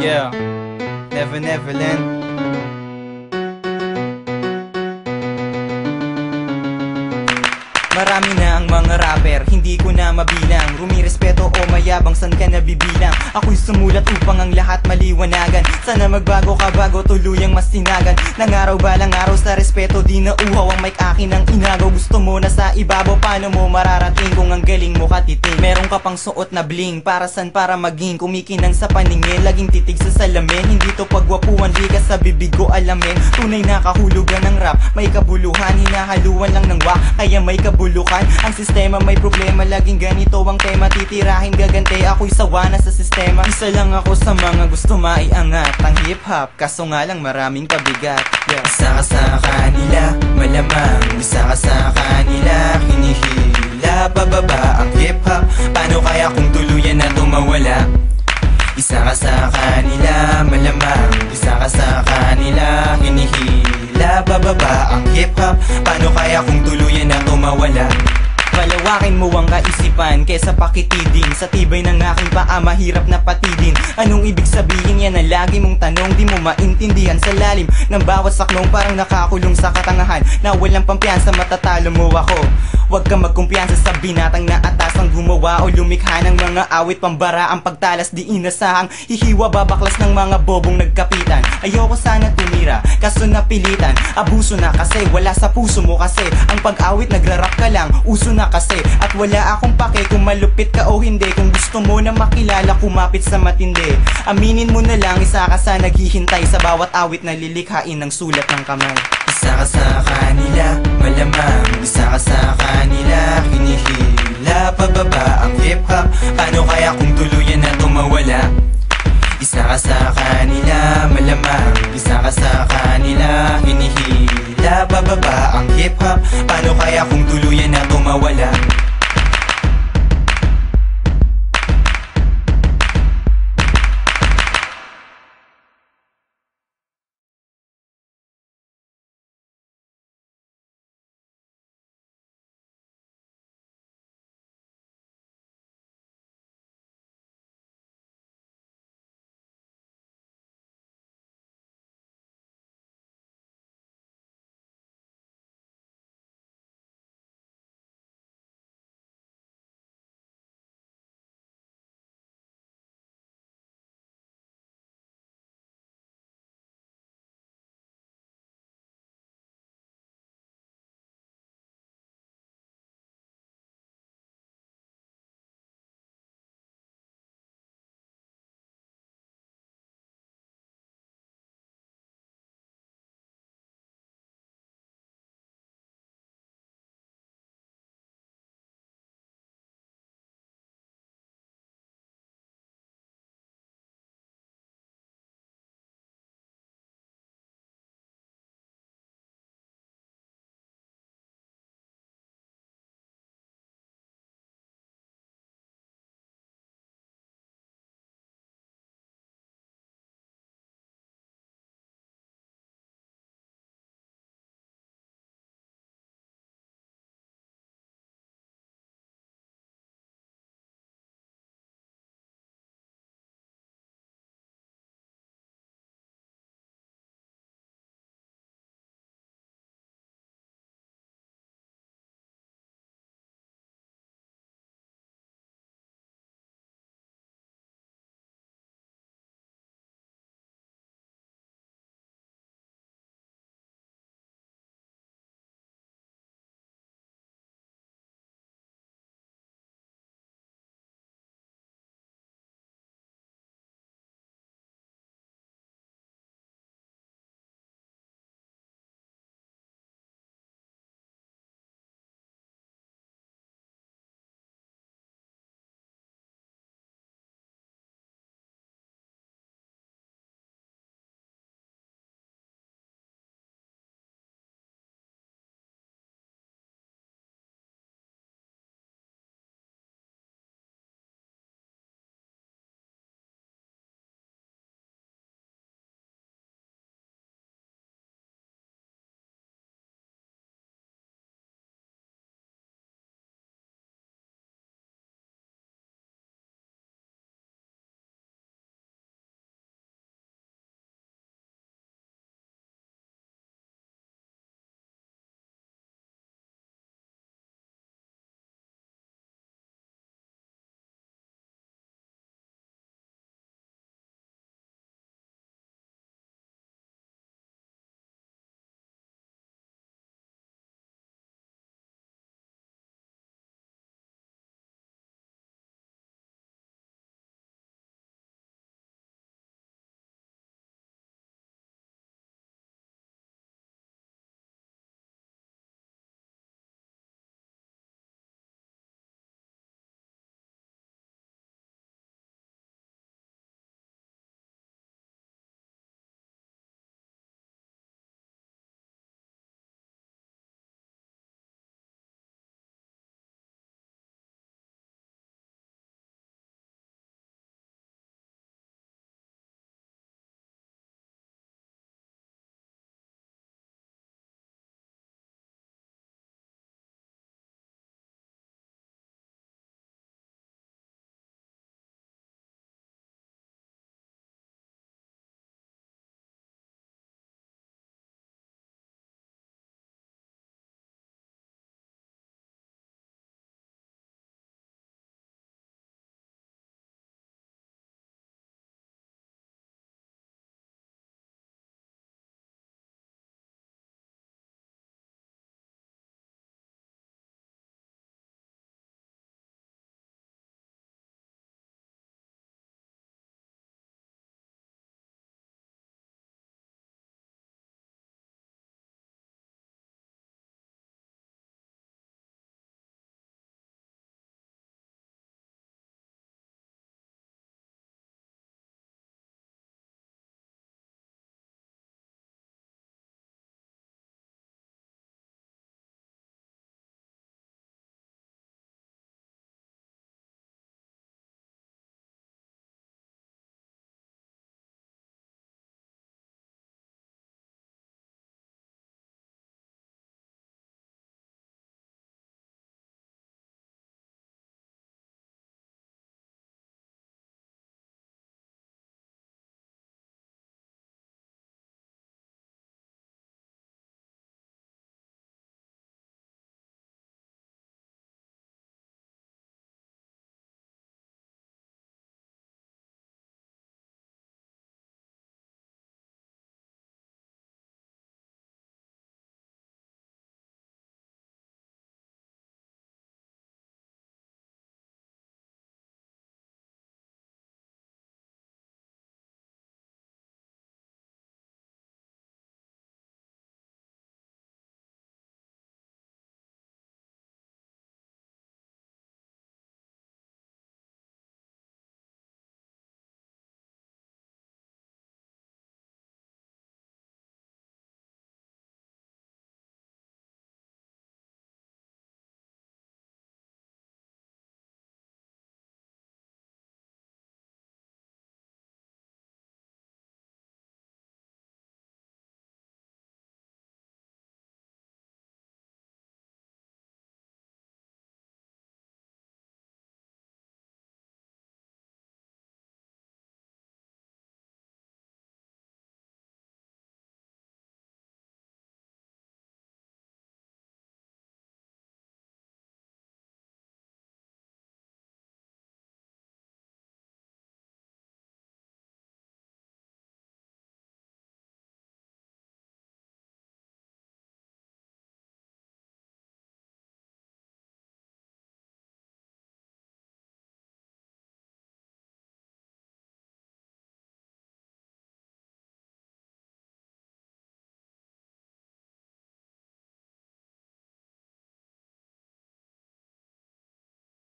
Yeah, Never Neverland. Marami na ang mga rapper, hindi ko na mabilang. Rumirespeto o mayabang, san ka nabibilang? Ako'y sumulat upang ang lahat maliwanagan. Sana magbago ka bago tuluyang mastinagan. Nangaraw balang araw sa respeto, di na uhaw ang mic akin ang inagaw. Gusto mo na sa ibabaw, paano mo mararating kung ang galing mo katiting? Meron ka pang suot na bling, para san para maging kumikinang sa paningin, laging titig sa salamin. Hindi to pagwapuan, di ka sa bibig ko alamin. Tunay na kahulugan ng rap, may kabuluhan, hinahaluan lang ng wak, kaya may kabuluhan. Ang sistema may problema, laging ganito ang tema. Titirahin gagante, ako'y sawa na sa sistema. Isa lang ako sa mga gusto maiangat ang hip-hop, kaso nga lang maraming pabigat. Isa ka sa kanila, malamang isa ka sa kanila, hinihila pababa ang hip-hop. Paano kaya kung tuluyan na tumawala? Isa ka sa kanila, malamang isa ka sa kanila, hinihila bababa ang hip-hop. Paano kaya kung tuluyan na tumawala? Palawakin mo ang kaisipan kesa pakitidin. Sa tibay ng aking paa mahirap na patidin. Anong ibig sabihin yan na lagi mong tanong? Di mo maintindihan sa lalim ng bawat saklong, parang nakakulong sa katangahan na walang pampiyansa, matatalo mo ako. Huwag ka magkumpiyansa sa binatang na atasang gumawa o lumikha ng mga awit pambara. Ang pagtalas di inasahang hihiwa babaklas ng mga bobong nagkapitan. Ayoko sana tumira, kaso napilitan. Abuso na kasi, wala sa puso mo kasi. Ang pag-awit nagrarap ka lang, uso na kasi. At wala akong pake kung malupit ka o hindi. Kung gusto mo na makilala, kumapit sa matindi. Aminin mo na lang, isa ka sa naghihintay sa bawat awit na lilikhain ng sulat ng kamay. Isa ka sa kanila, malamang isa ka sa kanila, hinihila pababa ang hip-hop. Paano kaya kung tuluyan na tumawala? Isa ka sa kanila, malamang isa ka sa kanila, hinihila bababa ang hip-hop. Paano kaya kung tuluyan na tumawala?